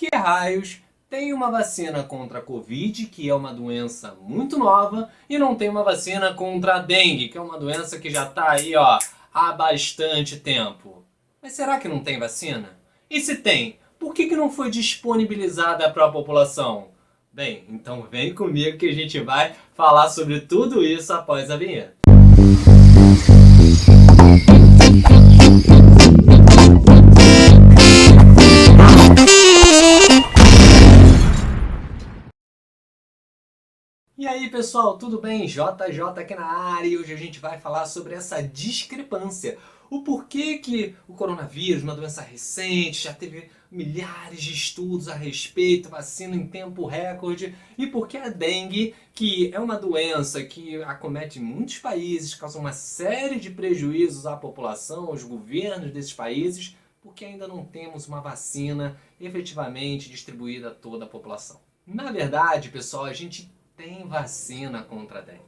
que raios tem uma vacina contra a Covid, que é uma doença muito nova, e não tem uma vacina contra a dengue, que é uma doença que já está aí, ó, há bastante tempo? Mas será que não tem vacina? E se tem, por que não foi disponibilizada para a população? Bem, então vem comigo que a gente vai falar sobre tudo isso após a vinheta. E aí pessoal, tudo bem? JJ aqui na área e hoje a gente vai falar sobre essa discrepância. O porquê que o coronavírus, uma doença recente, já teve milhares de estudos a respeito, vacina em tempo recorde, e por que a dengue, que é uma doença que acomete muitos países, causa uma série de prejuízos à população, aos governos desses países, porque ainda não temos uma vacina efetivamente distribuída a toda a população. Na verdade, pessoal, a gente tem vacina contra a dengue.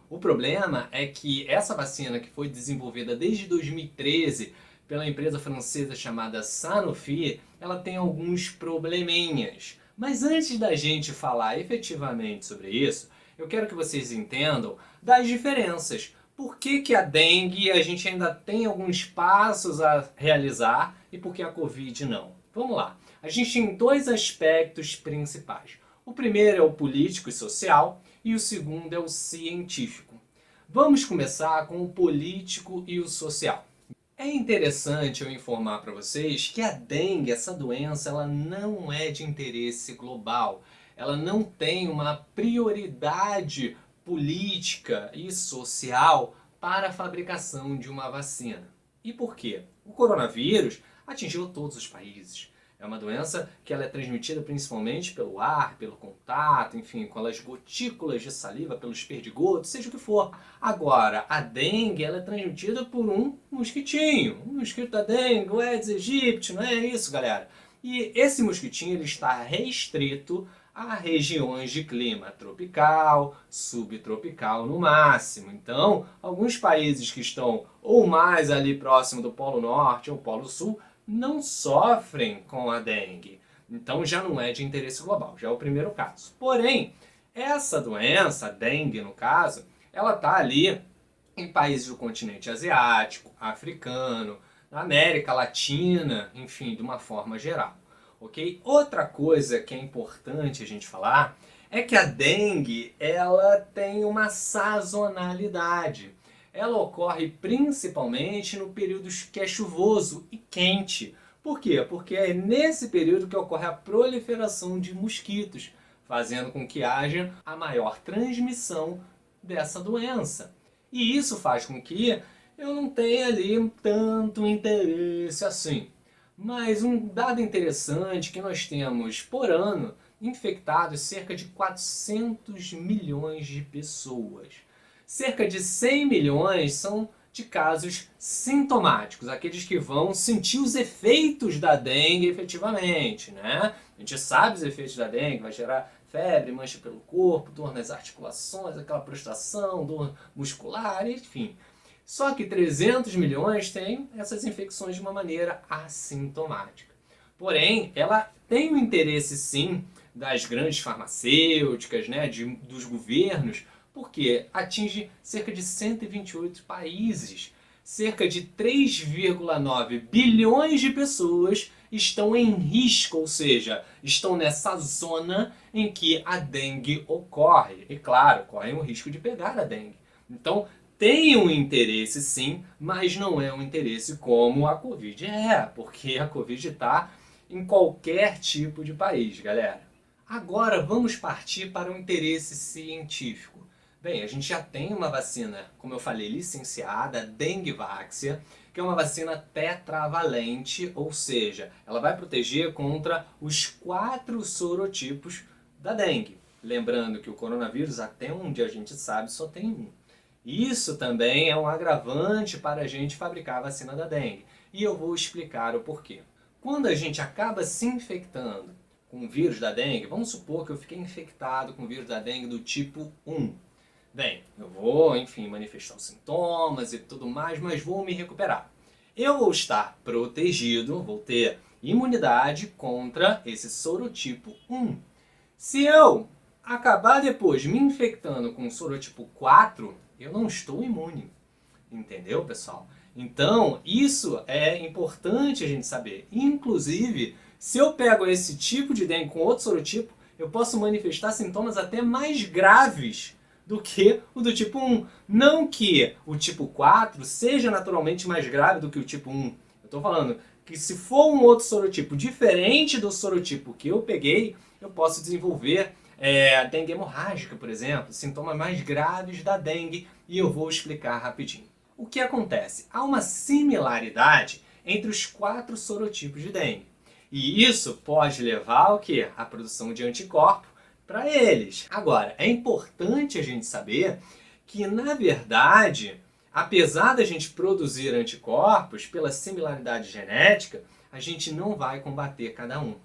O problema é que essa vacina, que foi desenvolvida desde 2013 pela empresa francesa chamada Sanofi, ela tem alguns probleminhas. Mas antes da gente falar efetivamente sobre isso, eu quero que vocês entendam das diferenças. Por que a dengue a gente ainda tem alguns passos a realizar e por que a Covid não? Vamos lá. A gente tem dois aspectos principais. O primeiro é o político e social e o segundo é o científico. Vamos começar com o político e o social. É interessante eu informar para vocês que a dengue, essa doença, ela não é de interesse global. Ela não tem uma prioridade política e social para a fabricação de uma vacina. E por quê? O coronavírus atingiu todos os países. É uma doença que ela é transmitida principalmente pelo ar, pelo contato, enfim, com as gotículas de saliva, pelos perdigotos, seja o que for. Agora, a dengue ela é transmitida por um mosquitinho. Um mosquito da dengue, o Aedes aegypti, não é isso, galera? E esse mosquitinho ele está restrito a regiões de clima tropical, subtropical no máximo. Então, alguns países que estão ou mais ali próximo do Polo Norte ou Polo Sul não sofrem com a dengue. Então já não é de interesse global, já é o primeiro caso. Porém, essa doença, a dengue no caso, ela está ali em países do continente asiático, africano, na América Latina, enfim, de uma forma geral. Ok? Outra coisa que é importante a gente falar é que a dengue ela tem uma sazonalidade. Ela ocorre principalmente no período que é chuvoso e quente. Por quê? Porque é nesse período que ocorre a proliferação de mosquitos, fazendo com que haja a maior transmissão dessa doença. E isso faz com que eu não tenha ali tanto interesse assim. Mas um dado interessante que nós temos por ano infectados cerca de 400 milhões de pessoas. Cerca de 100 milhões são de casos sintomáticos, aqueles que vão sentir os efeitos da dengue efetivamente, né? A gente sabe os efeitos da dengue, vai gerar febre, mancha pelo corpo, dor nas articulações, aquela prostração, dor muscular, enfim. Só que 300 milhões têm essas infecções de uma maneira assintomática. Porém, ela tem o interesse sim das grandes farmacêuticas, né, dos governos, porque atinge cerca de 128 países. Cerca de 3,9 bilhões de pessoas estão em risco, ou seja, estão nessa zona em que a dengue ocorre. E claro, correm o risco de pegar a dengue. Então, tem um interesse sim, mas não é um interesse como a Covid é, porque a Covid está em qualquer tipo de país, galera. Agora vamos partir para o interesse científico. Bem, a gente já tem uma vacina, como eu falei, licenciada, Dengvaxia, que é uma vacina tetravalente, ou seja, ela vai proteger contra os 4 sorotipos da dengue. Lembrando que o coronavírus, até onde a gente sabe, só tem um. Isso também é um agravante para a gente fabricar a vacina da dengue. E eu vou explicar o porquê. Quando a gente acaba se infectando com o vírus da dengue, vamos supor que eu fiquei infectado com o vírus da dengue do tipo 1. Bem, eu vou, enfim, manifestar os sintomas e tudo mais, mas vou me recuperar. Eu vou estar protegido, vou ter imunidade contra esse sorotipo 1. Se eu acabar depois me infectando com o sorotipo 4, eu não estou imune. Entendeu, pessoal? Então, isso é importante a gente saber. Inclusive, se eu pego esse tipo de dengue com outro sorotipo, eu posso manifestar sintomas até mais graves do que o do tipo 1. Não que o tipo 4 seja naturalmente mais grave do que o tipo 1. Eu estou falando que se for um outro sorotipo diferente do sorotipo que eu peguei, eu posso desenvolver dengue hemorrágica, por exemplo, sintomas mais graves da dengue, e eu vou explicar rapidinho. O que acontece? Há uma similaridade entre os 4 sorotipos de dengue. E isso pode levar ao quê? À produção de anticorpos para eles. Agora, é importante a gente saber que, na verdade, apesar da gente produzir anticorpos pela similaridade genética, a gente não vai combater cada um.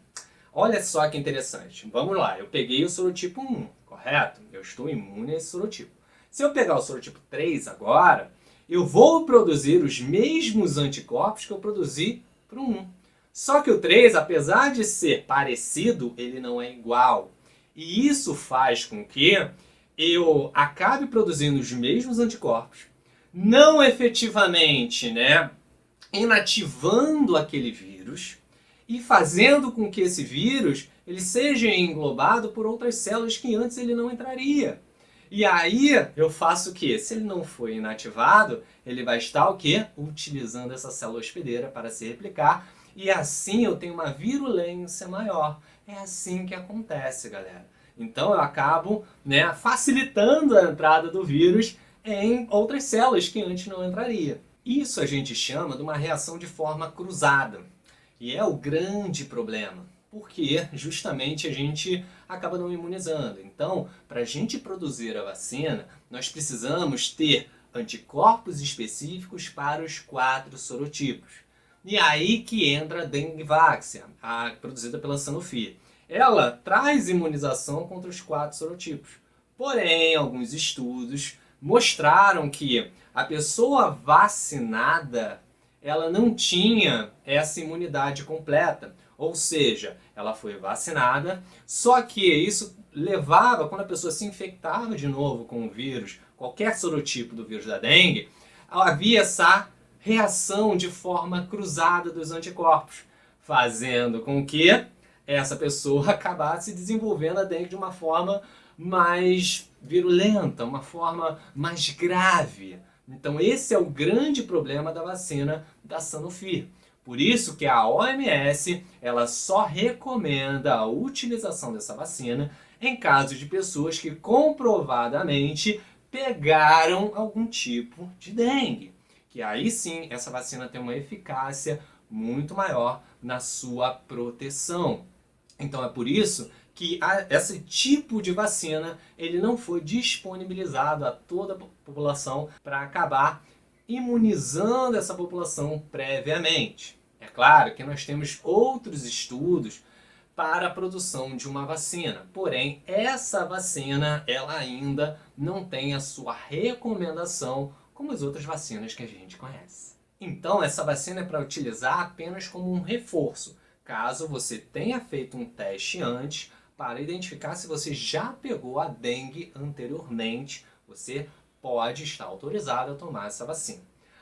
Olha só que interessante. Vamos lá, eu peguei o sorotipo 1, correto? Eu estou imune a esse sorotipo. Se eu pegar o sorotipo 3 agora, eu vou produzir os mesmos anticorpos que eu produzi para o 1. Só que o 3, apesar de ser parecido, ele não é igual. E isso faz com que eu acabe produzindo os mesmos anticorpos, não efetivamente, inativando aquele vírus e fazendo com que esse vírus ele seja englobado por outras células que antes ele não entraria. E aí eu faço o quê? Se ele não foi inativado, ele vai estar o quê? Utilizando essa célula hospedeira para se replicar, e assim eu tenho uma virulência maior. É assim que acontece, galera. Então eu acabo facilitando a entrada do vírus em outras células que antes não entraria. Isso a gente chama de uma reação de forma cruzada. E é o grande problema, porque justamente a gente acaba não imunizando. Então, para a gente produzir a vacina, nós precisamos ter anticorpos específicos para os 4 sorotipos. E aí que entra a Dengvaxia, produzida pela Sanofi. Ela traz imunização contra os 4 sorotipos. Porém, alguns estudos mostraram que a pessoa vacinada ela não tinha essa imunidade completa. Ou seja, ela foi vacinada, só que isso levava, quando a pessoa se infectava de novo com o vírus, qualquer sorotipo do vírus da dengue, havia essa reação de forma cruzada dos anticorpos, fazendo com que essa pessoa acabasse desenvolvendo a dengue de uma forma mais virulenta, uma forma mais grave. Então esse é o grande problema da vacina da Sanofi. Por isso que a OMS ela só recomenda a utilização dessa vacina em caso de pessoas que comprovadamente pegaram algum tipo de dengue. Que aí sim essa vacina tem uma eficácia muito maior na sua proteção. Então é por isso que esse tipo de vacina ele não foi disponibilizado a toda a população para acabar imunizando essa população previamente. É claro que nós temos outros estudos para a produção de uma vacina, porém essa vacina ela ainda não tem a sua recomendação como as outras vacinas que a gente conhece. Então essa vacina é para utilizar apenas como um reforço, caso você tenha feito um teste antes para identificar se você já pegou a dengue anteriormente, você pode estar autorizado a tomar essa vacina.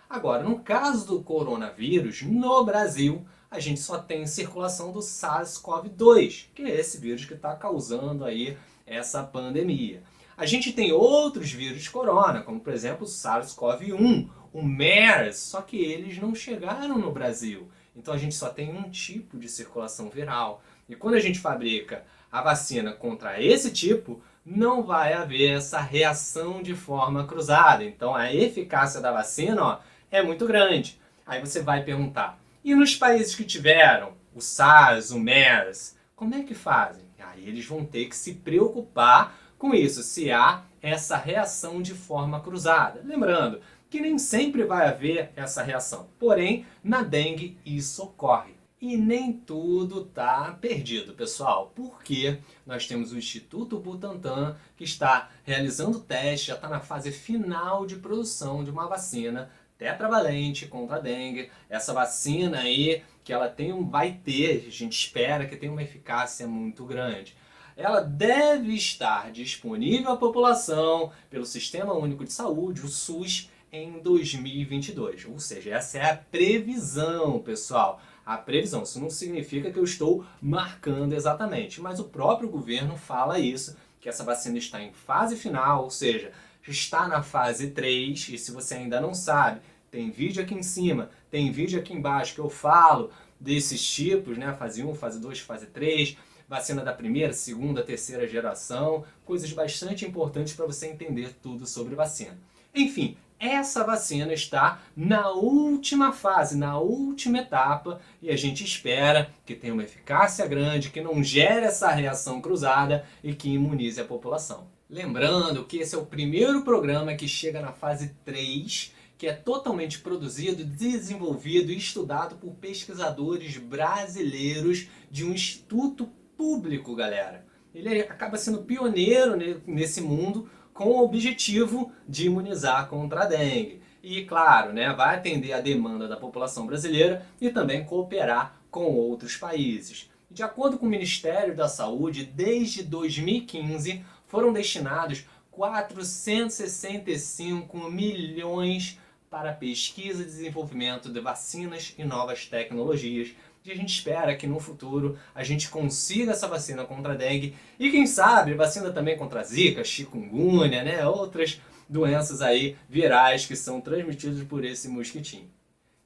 Agora, no caso do coronavírus, no Brasil, a gente só tem circulação do SARS-CoV-2, que é esse vírus que está causando aí essa pandemia. A gente tem outros vírus corona, como por exemplo o SARS-CoV-1, o MERS, só que eles não chegaram no Brasil. Então a gente só tem um tipo de circulação viral. E quando a gente fabrica a vacina contra esse tipo, não vai haver essa reação de forma cruzada. Então a eficácia da vacina é muito grande. Aí você vai perguntar, e nos países que tiveram o SARS, o MERS, como é que fazem? Aí eles vão ter que se preocupar com isso, se há essa reação de forma cruzada. Lembrando que nem sempre vai haver essa reação, porém na dengue isso ocorre. E nem tudo está perdido, pessoal, porque nós temos o Instituto Butantan que está realizando testes, já está na fase final de produção de uma vacina tetravalente contra a dengue. Essa vacina aí, que ela vai ter, a gente espera que tenha uma eficácia muito grande. Ela deve estar disponível à população pelo Sistema Único de Saúde, o SUS, em 2022. Ou seja, essa é a previsão, pessoal. A previsão, isso não significa que eu estou marcando exatamente, mas o próprio governo fala isso, que essa vacina está em fase final, ou seja, está na fase 3, e se você ainda não sabe, tem vídeo aqui em cima, tem vídeo aqui embaixo que eu falo desses tipos, né? Fase 1, fase 2, fase 3, vacina da primeira, segunda, terceira geração, coisas bastante importantes para você entender tudo sobre vacina. Enfim, essa vacina está na última fase, na última etapa, e a gente espera que tenha uma eficácia grande, que não gere essa reação cruzada e que imunize a população. Lembrando que esse é o primeiro programa que chega na fase 3, que é totalmente produzido, desenvolvido e estudado por pesquisadores brasileiros de um instituto público, galera. Ele acaba sendo pioneiro nesse mundo, com o objetivo de imunizar contra a dengue. E, claro, né, vai atender a demanda da população brasileira e também cooperar com outros países. De acordo com o Ministério da Saúde, desde 2015 foram destinados 465 milhões para pesquisa e desenvolvimento de vacinas e novas tecnologias. E a gente espera que no futuro a gente consiga essa vacina contra a dengue e quem sabe vacina também contra a zika, chikungunya, né? Outras doenças aí virais que são transmitidas por esse mosquitinho.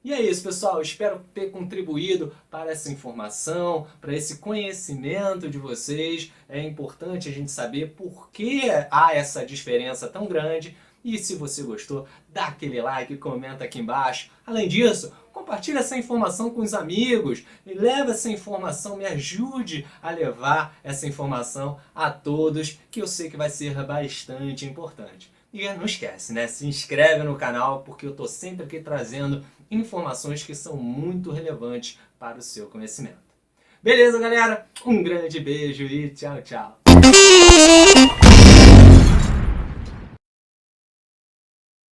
E é isso, pessoal. Espero ter contribuído para essa informação, para esse conhecimento de vocês. É importante a gente saber por que há essa diferença tão grande. E se você gostou, dá aquele like, comenta aqui embaixo. Além disso, compartilhe essa informação com os amigos e leve essa informação, me ajude a levar essa informação a todos, que eu sei que vai ser bastante importante. E não esquece, né? Se inscreve no canal, porque eu estou sempre aqui trazendo informações que são muito relevantes para o seu conhecimento. Beleza, galera? Um grande beijo e tchau, tchau!